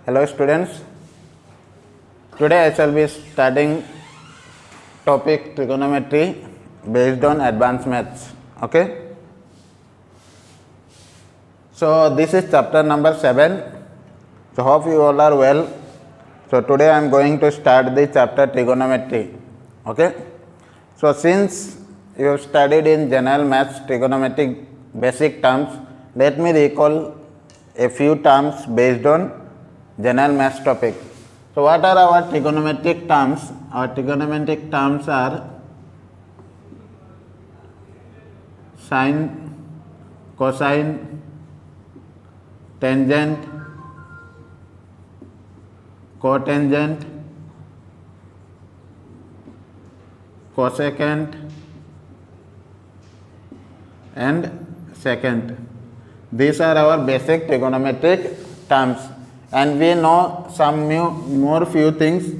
Hello students, today I shall be studying topic trigonometry based on advanced maths. Okay. So this is chapter number 7. So hope you all are well. So today I am going to start the chapter trigonometry. Okay. So since you have studied in general maths trigonometric basic terms, let me recall a few terms based on general maths topic. So what are our trigonometric terms? Our trigonometric terms are sine, cosine, tangent, cotangent, cosecant and secant. These are our basic trigonometric terms, and we know some more few things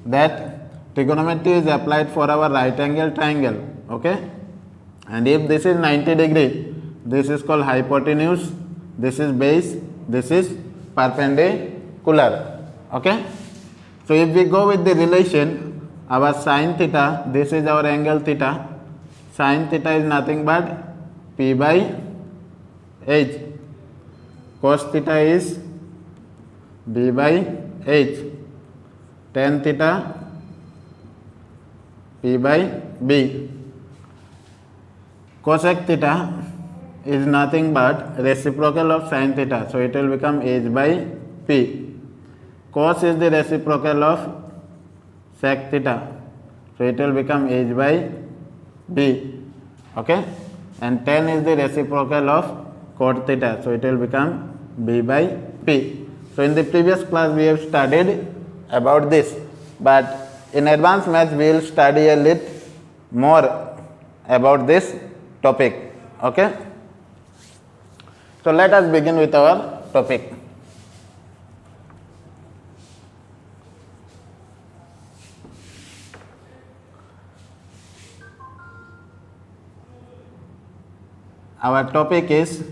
that trigonometry is applied for our right angle triangle. Okay, and if this is 90 degree, this is called hypotenuse, this is base, this is perpendicular. Okay, so if we go with the relation, our sin theta, this is our angle theta, sin theta is nothing but p by h, cos theta is b by h, tan theta p by b, cosec theta is nothing but reciprocal of sin theta, so it will become h by p. Cos is the reciprocal of sec theta, so it will become h by b. Okay, and tan is the reciprocal of cot theta, so it will become b by p. So in the previous class we have studied about this, but in advanced maths we will study a little more about this topic. Okay, so let us begin with our topic. Our topic is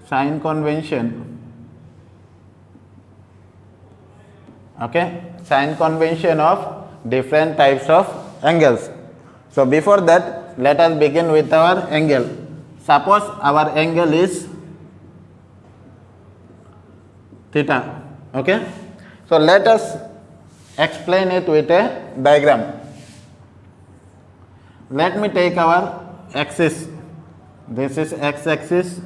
sign convention. Okay, sign convention of different types of angles. So before that, let us begin with our angle. Suppose our angle is theta. Okay, so let us explain it with a diagram. Let me take our axis. This is x-axis,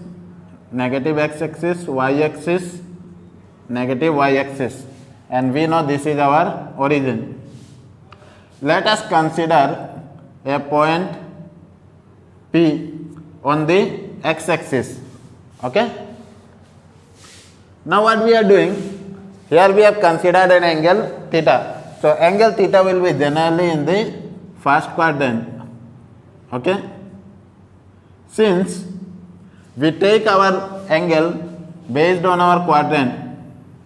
negative x-axis, y-axis, negative y-axis, and we know this is our origin. Let us consider a point P on the x-axis. Okay. Now what we are doing? Here we have considered an angle theta. So angle theta will be generally in the first quadrant. Okay. Since we take our angle based on our quadrant,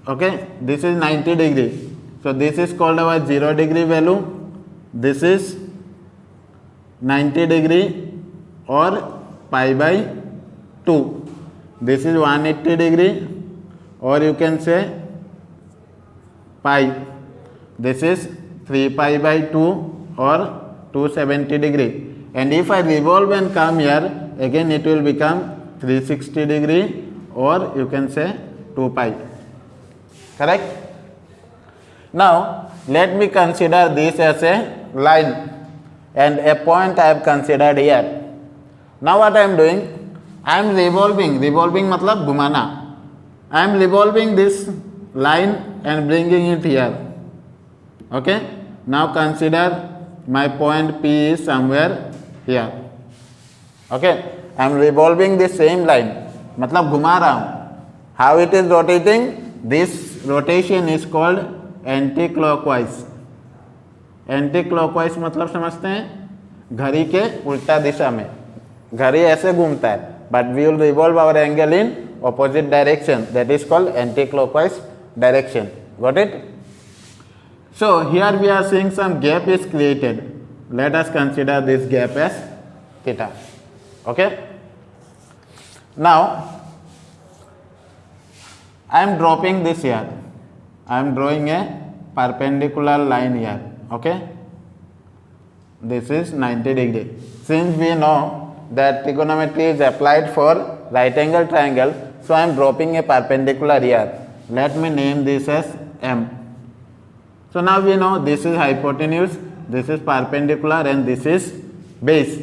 okay, this is 90 degree. So this is called our 0 degree value. This is 90 degree or pi by 2. This is 180 degree, or you can say pi. This is 3 pi by 2 or 270 degree. And if I revolve and come here, again it will become 360 degree, or you can say 2 pi. Correct? Now let me consider this as a line and a point I have considered here. Now what I am doing? I am revolving matlab घुमाना. I am revolving this line and bringing it here. Okay. Now consider my point P is somewhere here. Okay, I am revolving the same line, मतलब घुमा रहा हूँ. How it is rotating? This rotation is called anti-clockwise. Anti-clockwise मतलब समझते हैं? घड़ी के उल्टा दिशा में. घड़ी ऐसे घूमता है, but we will revolve our angle in opposite direction. That is called anti-clockwise direction. Got it? So here we are seeing some gap is created. Let us consider this gap as theta. Okay. Now I am dropping this here. I am drawing a perpendicular line here. Okay. This is 90 degree. Since we know that trigonometry is applied for right angle triangle, so I am dropping a perpendicular here. Let me name this as M. So now we know this is hypotenuse, this is perpendicular, and this is base.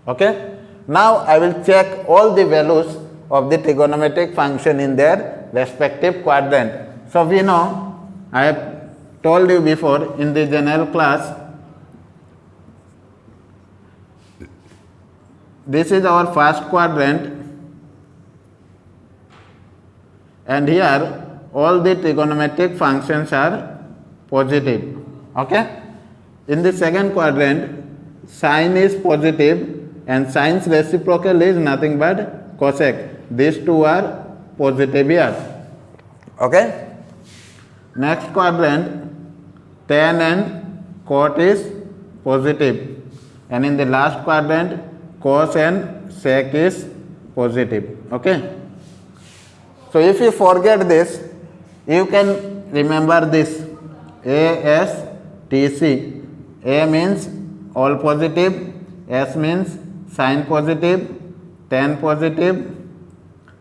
Okay. Now I will check all the values of the trigonometric function in their respective quadrant. So we know, I have told you before in the general class, this is our first quadrant, and here all the trigonometric functions are positive. Okay. In the second quadrant, sine is positive and sine's reciprocal is nothing but cosec. These two are positive here. Okay. Next quadrant, tan and cot is positive, and in the last quadrant, cos and sec is positive. Okay. So if you forget this, you can remember this ASTC. A means all positive, S means sine positive, tan positive,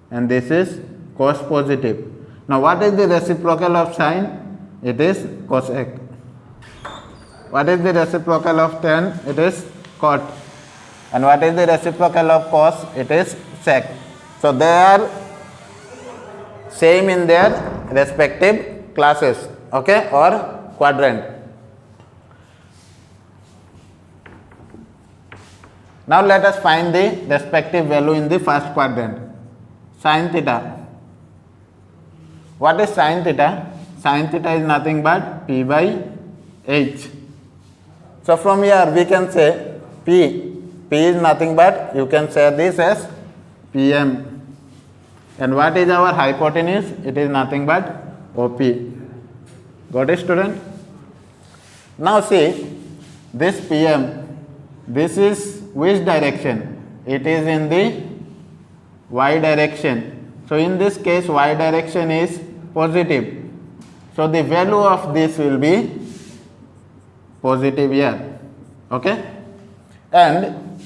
and this is cos positive. Now what is the reciprocal of sine? It is cosec. What is the reciprocal of tan? It is cot. And what is the reciprocal of cos? It is sec. So they are same in their respective classes, okay, or quadrant. Now let us find the respective value in the first quadrant. Sin theta. What is sin theta? Sin theta is nothing but P by H. So from here we can say P is nothing but, you can say this as PM. And what is our hypotenuse? It is nothing but OP. Got it, student? Now see, this PM, this is which direction? It is in the y direction. So in this case, y direction is positive. So the value of this will be positive here. Okay? And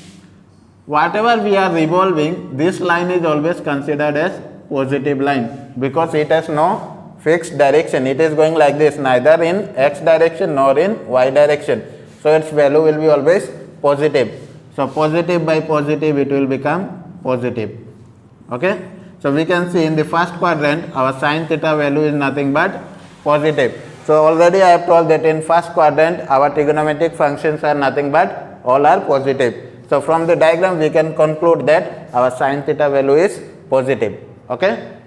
whatever we are revolving, this line is always considered as positive line because it has no fixed direction. It is going like this, neither in x direction nor in y direction. So its value will be always positive. So positive by positive, it will become positive. Okay. So we can see in the first quadrant, our sin theta value is nothing but positive. So already I have told that in first quadrant, our trigonometric functions are nothing but all are positive. So from the diagram, we can conclude that our sin theta value is positive. Okay.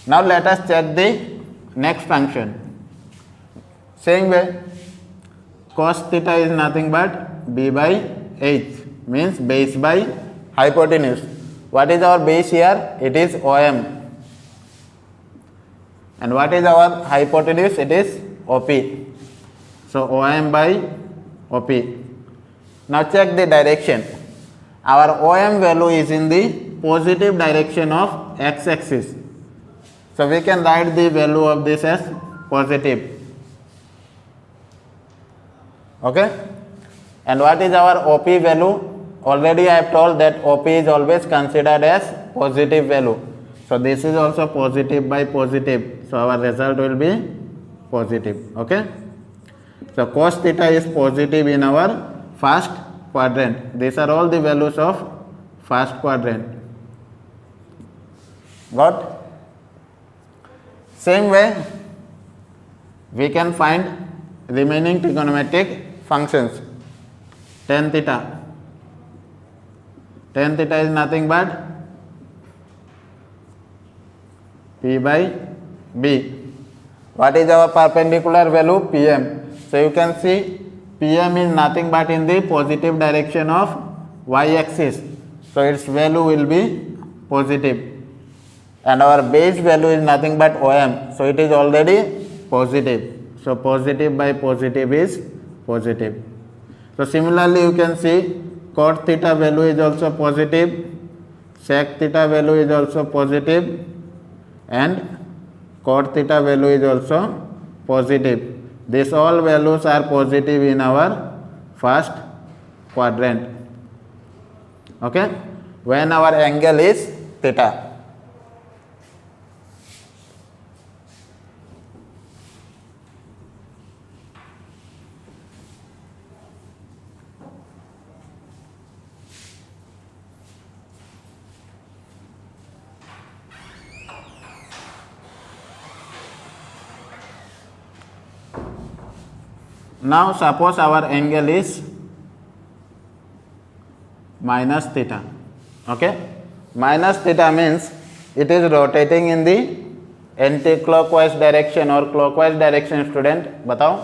Now let us check the next function. Same way, cos theta is nothing but B by H, means base by hypotenuse. What is our base here? It is OM. And what is our hypotenuse? It is OP. So OM by OP. Now check the direction. Our OM value is in the positive direction of x-axis. So we can write the value of this as positive. Okay. And what is our OP value? Already I have told that OP is always considered as positive value. So this is also positive by positive. So our result will be positive. Okay. So cos theta is positive in our first quadrant. These are all the values of first quadrant. Got? Same way, we can find remaining trigonometric functions. Tan theta. Tan theta is nothing but P by B. What is our perpendicular value? PM. So you can see PM is nothing but in the positive direction of y-axis. So its value will be positive. And our base value is nothing but OM. So it is already positive. So positive by positive is positive. So similarly you can see cot theta value is also positive. Sec theta value is also positive. and cot theta value is also positive. These all values are positive in our first quadrant. Okay, when our angle is theta. Now suppose our angle is minus theta. Okay, minus theta means it is rotating in the anti-clockwise direction or clockwise direction. Student बताओ,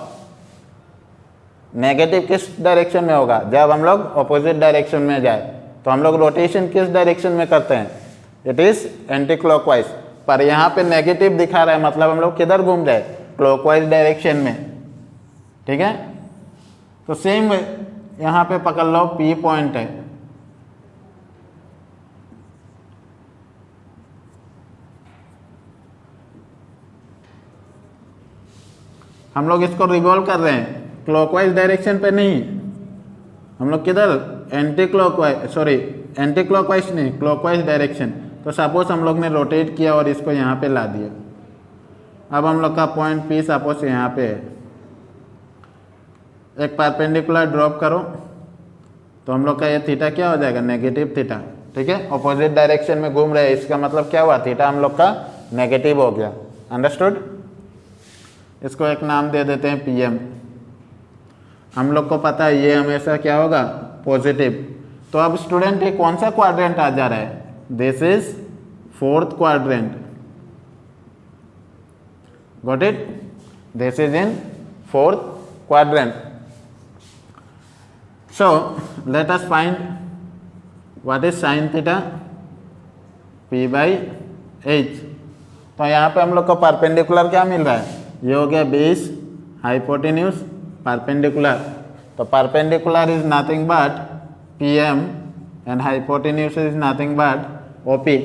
negative किस direction में होगा? जब हम लोग opposite direction में जाए तो हम लोग रोटेशन किस डायरेक्शन में करते हैं? It is anti clockwise. पर यहाँ पे नेगेटिव दिखा रहा है, मतलब हम लोग किधर घूम रहे? क्लॉकवाइज डायरेक्शन में। ठीक है, तो सेम यहाँ पे पकड़ लो, पी पॉइंट है, हम लोग इसको रिवॉल्व कर रहे हैं क्लॉकवाइज डायरेक्शन पे नहीं, हम लोग किधर? Anti clockwise, sorry anti clockwise नहीं, क्लॉकवाइज डायरेक्शन। तो सपोज हम लोग ने रोटेट किया और इसको यहाँ पे ला दिया। अब हम लोग का पॉइंट पी सपोज यहाँ पे है, एक परपेंडिकुलर ड्रॉप करो तो हम लोग का ये थीटा क्या हो जाएगा? Negative theta. ठीक है, ऑपोजिट डायरेक्शन में घूम रहे हैं, इसका मतलब क्या हुआ? थीटा हम लोग का नेगेटिव हो गया। अंडरस्टूड? इसको एक नाम दे देते हैं पीएम। हम लोग को पता है ये हमेशा क्या होगा? पॉजिटिव। तो अब स्टूडेंट ये कौन सा क्वाड्रेंट आ जा रहा है? This is fourth quadrant. Got it? This is in fourth quadrant. So let us find what is sin theta? P by h। तो यहाँ पे हम लोग को परपेंडिकुलर क्या मिल रहा है? ये हो गया बेस, हाइपोटेन्यूज, परपेंडिकुलर। तो perpendicular is nothing but PM and hypotenuse is nothing but OP।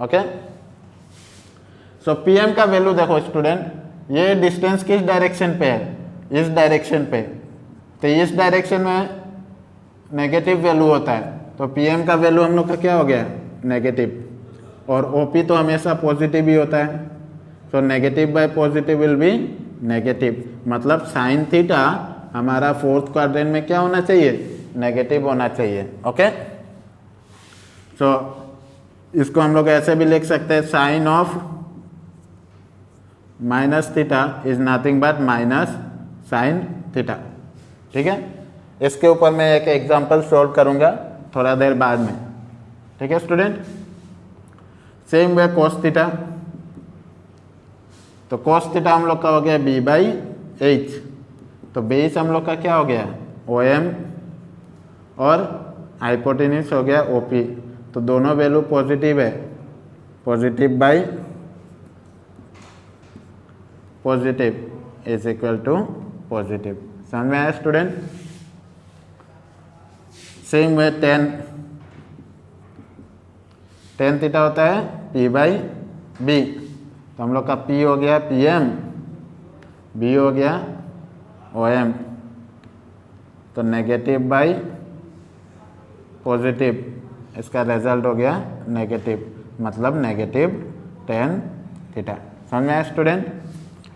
Okay, so PM का वैल्यू देखो स्टूडेंट, ये डिस्टेंस किस डायरेक्शन पे है? इस डायरेक्शन पे। तो इस डायरेक्शन में नेगेटिव वैल्यू होता है, तो PM का वैल्यू हम लोग का क्या हो गया? नेगेटिव। और OP तो हमेशा पॉजिटिव ही होता है, तो negative bye positive will B negative. मतलब साइन थीटा हमारा फोर्थ क्वाड्रेंट में क्या होना चाहिए? नेगेटिव होना चाहिए। ओके, सो इसको हम लोग ऐसे भी लिख सकते हैं, sine of minus theta is nothing but minus sine theta. ठीक है, इसके ऊपर मैं एक एग्जांपल सॉल्व करूंगा थोड़ा देर बाद में। ठीक है स्टूडेंट, सेम वे कोस थीटा। तो कोस थीटा हम लोग का हो गया B बाई H। तो बेस हम लोग का क्या हो गया? OM और हाइपोटेन्यूज हो गया OP। तो दोनों वैल्यू पॉजिटिव है, positive by positive is equal to positive. समझ में आया student? Same way tan theta होता है P बाई B। तो हम लोग का P हो गया PM, B हो गया OM। तो नेगेटिव बाई पॉजिटिव, इसका रिजल्ट हो गया नेगेटिव, मतलब नेगेटिव टेन थीटा। समझ में आया स्टूडेंट?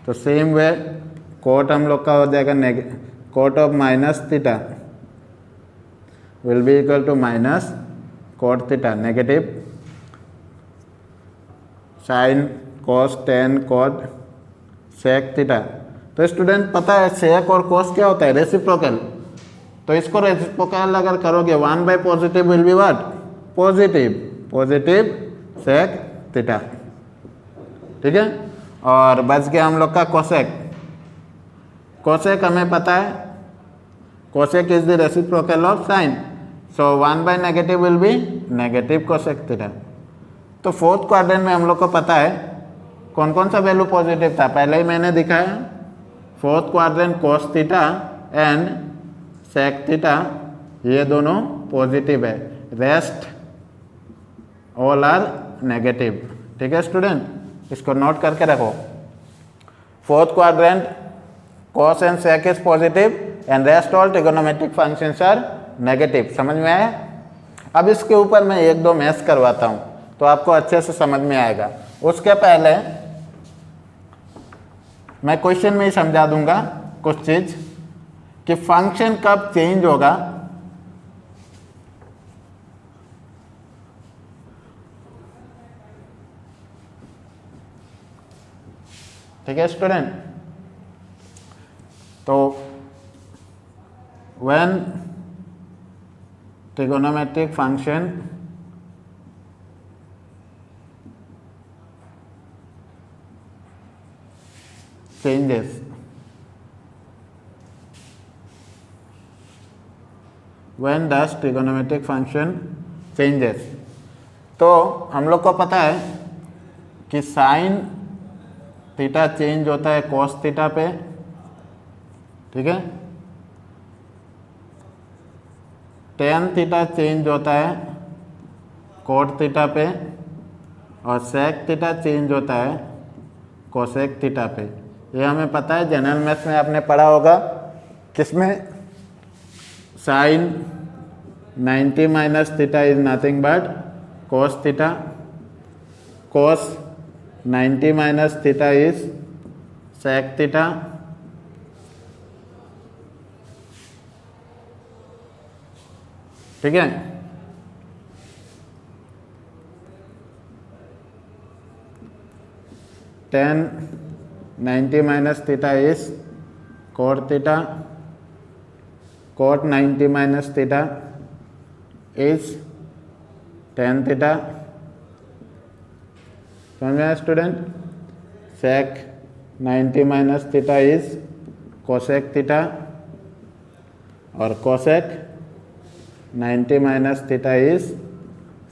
तो सेम वे कोट हम लोग का हो जाएगा cot of minus theta will be equal to minus cot theta, negative sine cos tan cot sec theta. तो स्टूडेंट पता है सेक और कॉस क्या होता है? रेसिप्रोकल। तो इसको रेसिप्रोकल अगर करोगे 1 by positive will be what? Positive, positive sec theta. ठीक है, और बच गया हम लोग का कोसेक। कोसेक हमें पता है, cosec is the reciprocal of sine, so 1 by negative will be negative cosec theta. तो फोर्थ क्वाड्रेंट में हम लोग को पता है कौन कौन सा वैल्यू पॉजिटिव था, पहले ही मैंने दिखाया। Fourth quadrant cos theta and sec theta ये दोनों पॉजिटिव है, रेस्ट ऑल आर नेगेटिव। ठीक है स्टूडेंट, इसको नोट करके रखो। Fourth quadrant cos and sec is positive and rest all trigonometric functions are negative. समझ में आया? अब इसके ऊपर मैं एक दो मैथ्स करवाता हूँ तो आपको अच्छे से समझ में आएगा। उसके पहले मैं क्वेश्चन में ही समझा दूंगा कुछ चीज कि फंक्शन कब चेंज होगा। ठीक है स्टूडेंट, तो when trigonometric function changes, when does trigonometric function changes, तो हम लोग को पता है कि साइन थीटा चेंज होता है कॉस थीटा पे, ठीक है, टेन थीटा चेंज होता है कोट थीटा पे, और सेक थीटा चेंज होता है कोसेक थीटा पे। ये हमें पता है, जनरल मैथ्स में आपने पढ़ा होगा, किसमें sine 90 minus theta is nothing but cos theta, cos 90 minus theta is sec theta, ठीक है। Tan 90 minus theta is cot theta, cot 90 minus theta is tan theta. समझ में आया student? Sec 90 minus theta is cosec theta, और cosec 90 minus theta is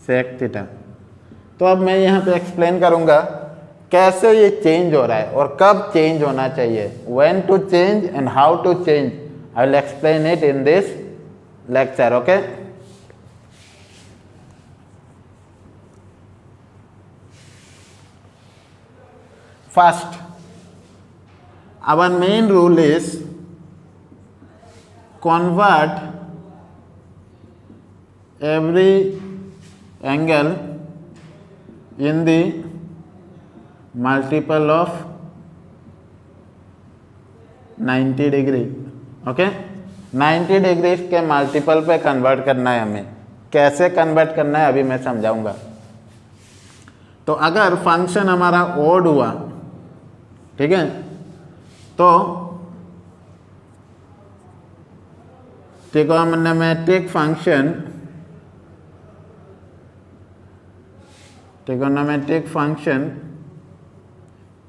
sec theta. तो अब मैं यहाँ पे एक्सप्लेन करूँगा कैसे ये चेंज हो रहा है और कब चेंज होना चाहिए, when to change and how to change. I will explain it in this lecture, okay. First, our main rule is convert every angle in the multiple of 90 degree, okay. 90 degree के multiple पे convert करना है हमें। कैसे convert करना है अभी मैं समझाऊंगा। तो अगर फंक्शन हमारा ओड हुआ, ठीक है, तो trigonometric function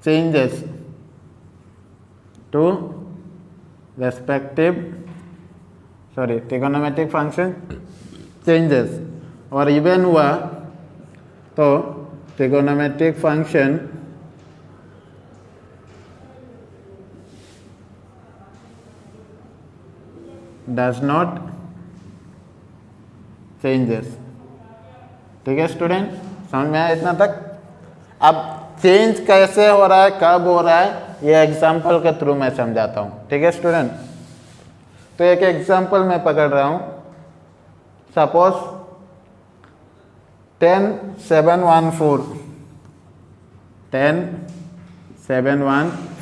changes to respective, trigonometric function changes, और इवन हुआ तो trigonometric function does not changes. ठीक है स्टूडेंट, समझ में आया इतना तक? अब चेंज कैसे हो रहा है, कब हो रहा है, ये एग्जाम्पल के थ्रू मैं समझाता हूँ। ठीक है स्टूडेंट, तो एक एग्जाम्पल मैं पकड़ रहा हूँ। सपोज 10 7 1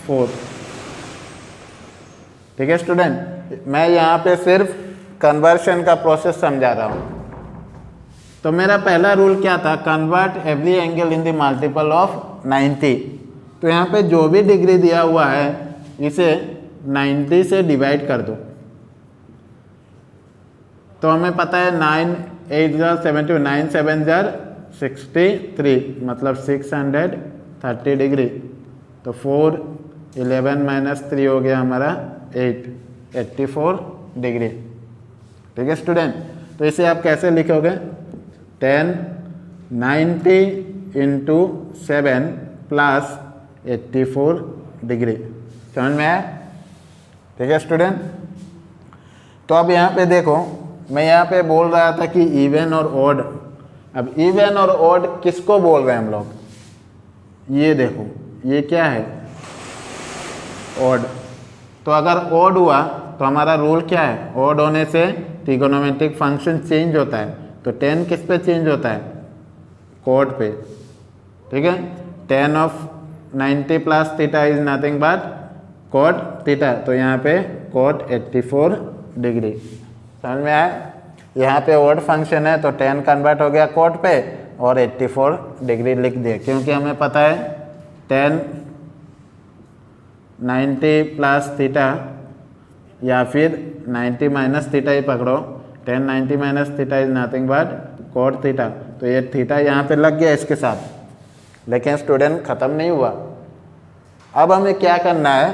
4, ठीक है स्टूडेंट। मैं यहाँ पे सिर्फ कन्वर्शन का प्रोसेस समझा रहा हूँ। तो मेरा पहला रूल क्या था, convert every angle in the multiple of 90। तो यहाँ पे जो भी डिग्री दिया हुआ है इसे 90 से डिवाइड कर दो। तो हमें पता है 9 8 70, 9 7 63, मतलब 630 डिग्री। तो 4 11 माइनस 3 हो गया हमारा 8, 84 डिग्री। ठीक है स्टूडेंट, तो इसे आप कैसे लिखोगे, 10 90 इंटू 7 प्लस 84 डिग्री। समझ में आया? ठीक है स्टूडेंट, तो अब यहाँ पे देखो, मैं यहाँ पे बोल रहा था कि इवन और ऑड। अब इवन और ऑड किसको बोल रहे हैं हम लोग, ये देखो ये क्या है, ऑड। तो अगर ऑड हुआ तो हमारा रूल क्या है, ऑड होने से ट्रिगोनोमेट्रिक फंक्शन चेंज होता है। तो 10 किस पे चेंज होता है, कॉट पे, ठीक है। tan of 90 plus theta is nothing but cot theta. तो यहाँ पे कॉट 84 डिग्री, समझ में आया। यहाँ पे ऑड फंक्शन है तो 10 कन्वर्ट हो गया कॉट पे और 84 डिग्री लिख दिया, क्योंकि हमें पता है tan 90 प्लस थीटा या फिर 90 माइनस थीटा ही पकड़ो, tan 90 minus theta is nothing but cot theta. तो ये थीटा यहाँ पे लग गया इसके साथ, लेकिन स्टूडेंट ख़त्म नहीं हुआ। अब हमें क्या करना है,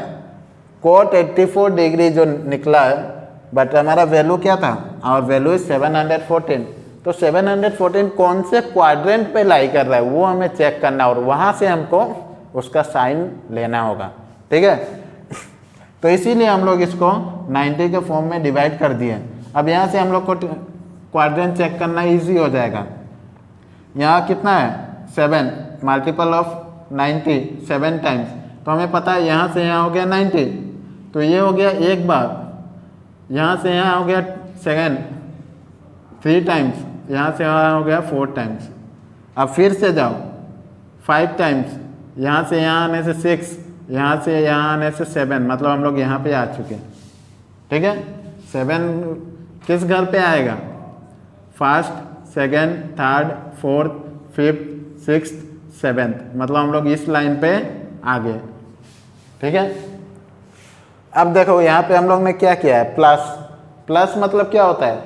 कॉट 84 डिग्री जो निकला है, बट हमारा वैल्यू क्या था, और वैल्यू इज 714। तो 714 कौन से क्वाड्रेंट पे लाई कर रहा है वो हमें चेक करना है, और वहाँ से हमको उसका साइन लेना होगा, ठीक है। तो इसीलिए हम लोग इसको 90 के फॉर्म में डिवाइड कर दिए। अब यहाँ से हम लोग को क्वाड्रेंट चेक करना ईजी हो जाएगा। यहाँ कितना है 7, मल्टीपल ऑफ 90 7 टाइम्स। तो हमें पता है यहाँ से यहाँ हो गया 90, तो ये हो गया एक बार, यहाँ से यहाँ हो गया सेकेंड 3 टाइम्स, यहाँ से यहाँ हो गया 4 टाइम्स। अब फिर से जाओ 5 टाइम्स, यहाँ से यहाँ आने से 6, यहाँ से यहाँ आने से 7, मतलब हम लोग यहाँ पे आ चुके हैं, ठीक है। 7 किस घर पे आएगा, first, second, third, fourth, fifth, sixth, seventh, मतलब हम लोग इस लाइन पे आ गए, ठीक है। अब देखो यहाँ पे हम लोग ने क्या किया है, प्लस। प्लस मतलब क्या होता है,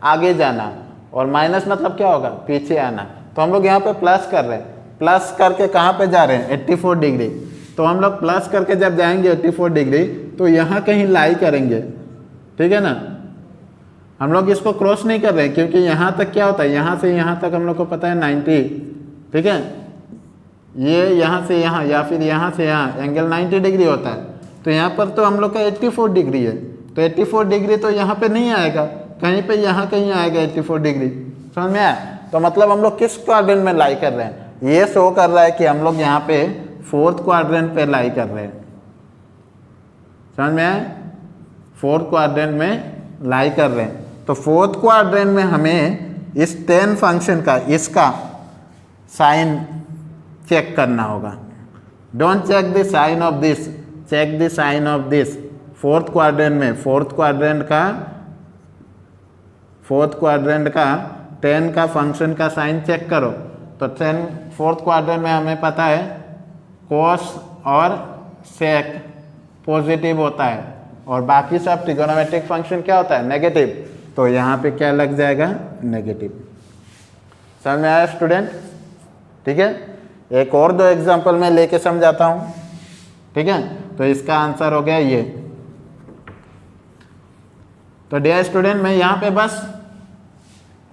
आगे जाना, और माइनस मतलब क्या होगा, पीछे आना। तो हम लोग यहाँ पे प्लस कर रहे हैं, प्लस करके कहाँ पे जा रहे हैं, 84 डिग्री। तो हम लोग प्लस करके जब जाएंगे 84 डिग्री तो यहाँ कहीं लाई करेंगे, ठीक है ना। हम लोग इसको क्रॉस नहीं कर रहे हैं, क्योंकि यहाँ तक क्या होता है, यहाँ से यहाँ तक हम लोग को पता है 90, ठीक है। ये यहाँ से यहाँ या फिर यहाँ से यहाँ एंगल 90 डिग्री होता है। तो यहाँ पर तो हम लोग का 84 डिग्री है, तो 84 डिग्री तो यहाँ पे नहीं आएगा, कहीं पे यहाँ कहीं आएगा 84 डिग्री, समझ में आया। तो मतलब हम लोग किस क्वाड्रेंट में लाई कर रहे हैं, ये शो कर रहा है कि हम लोग यहाँ पे 4th क्वाड्रेंट पे लाई कर रहे हैं, समझ में आया। 4th क्वाड्रेंट में लाई कर रहे हैं। तो 4th क्वाड्रेंट में हमें इस tan फंक्शन का, इसका साइन चेक करना होगा। Don't check the sign of this, check the sign of this. 4th quadrant में, 4th क्वाड्रेंट का tan का फंक्शन का साइन चेक करो। तो 4th क्वाड्रेंट में हमें पता है कोस और सेक पॉजिटिव होता है, और बाकी सब ट्रिगोनोमेट्रिक फंक्शन क्या होता है, नेगेटिव। तो यहाँ पे क्या लग जाएगा, नेगेटिव। समझ में आया स्टूडेंट, ठीक है। एक और 2 एग्जांपल मैं लेके समझाता हूँ, ठीक है। तो इसका आंसर हो गया ये। तो डियर स्टूडेंट, मैं यहाँ पे बस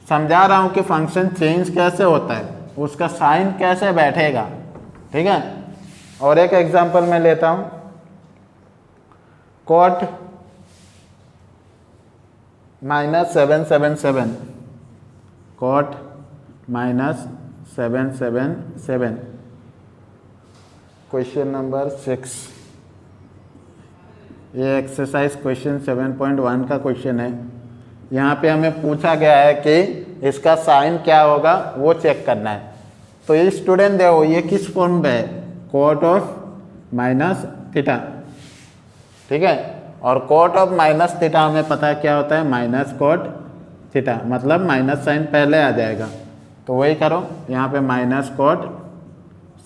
समझा रहा हूँ कि फंक्शन चेंज कैसे होता है, उसका साइन कैसे बैठेगा, ठीक है। और एक एग्जांपल मैं लेता हूँ, कॉट -777, कॉट -777, क्वेश्चन नंबर 6। ये एक्सरसाइज क्वेश्चन 7.1 का क्वेश्चन है। यहाँ पे हमें पूछा गया है कि इसका साइन क्या होगा वो चेक करना है। तो ये स्टूडेंट देखो ये किस फॉर्म पे है, कॉट ऑफ माइनस थीटा, ठीक है। और कॉट ऑफ माइनस थीटा हमें पता है क्या होता है, माइनस कॉट थीटा, मतलब माइनस साइन पहले आ जाएगा। तो वही करो, यहाँ पे माइनस कॉट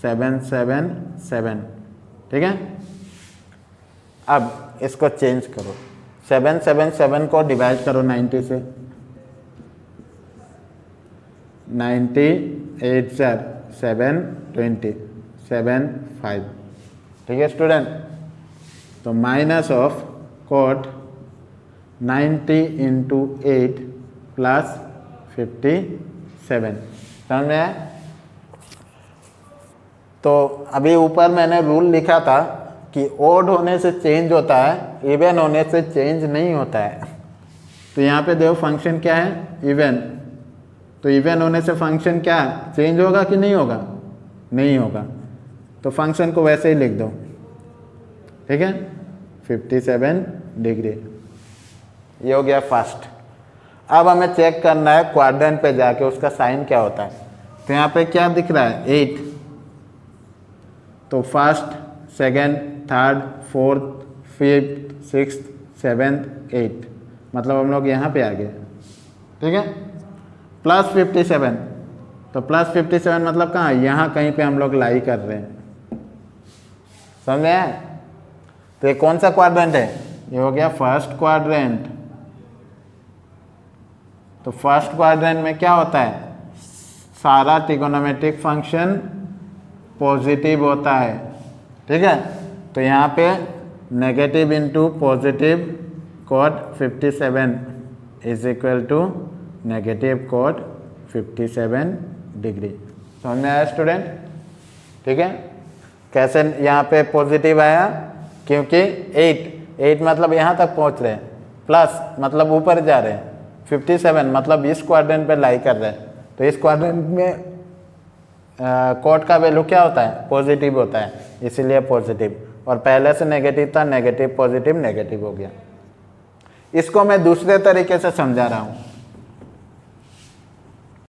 777, ठीक है। अब इसको चेंज करो, 777 को डिवाइड करो 90 से, 90 8 7 20 7 5, ठीक है स्टूडेंट। तो minus of cot 90 into 8 plus 57, समझ में आया। तो अभी ऊपर मैंने रूल लिखा था कि ओड होने से चेंज होता है, इवन होने से चेंज नहीं होता है। तो यहाँ पे देखो फंक्शन क्या है, इवन। तो इवन होने से फंक्शन क्या चेंज होगा कि नहीं होगा, नहीं होगा। तो फंक्शन को वैसे ही लिख दो, ठीक है, 57 डिग्री। ये हो गया फर्स्ट। अब हमें चेक करना है क्वाड्रेंट पे जाके उसका साइन क्या होता है। तो यहाँ पे क्या दिख रहा है 8, तो first, second, third, fourth, fifth, sixth, seventh, 8, मतलब हम लोग यहाँ पे आ गए, ठीक है। प्लस 57, तो प्लस 57 मतलब कहाँ, यहाँ कहीं पे हम लोग लाई कर रहे हैं, समझ में आया। तो ये कौन सा क्वाड्रेंट है, ये हो गया फर्स्ट क्वाड्रेंट। तो फर्स्ट क्वाड्रेंट में क्या होता है, सारा ट्रिगोनोमेट्रिक फंक्शन पॉजिटिव होता है, ठीक है। तो यहाँ पे negative into positive cot 57 is equal to negative cot 57 degree. समझ में आया स्टूडेंट, ठीक है। कैसे यहाँ पे पॉजिटिव आया, क्योंकि 8 मतलब यहाँ तक पहुँच रहे हैं, प्लस मतलब ऊपर जा रहे हैं, 57 मतलब इस क्वाड्रेंट पे लाई कर रहे हैं। तो इस क्वाड्रेंट में कॉट का वैल्यू क्या होता है, पॉजिटिव होता है, इसीलिए पॉजिटिव। और पहले से नेगेटिव था, नेगेटिव पॉजिटिव नेगेटिव हो गया। इसको मैं दूसरे तरीके से समझा रहा हूँ।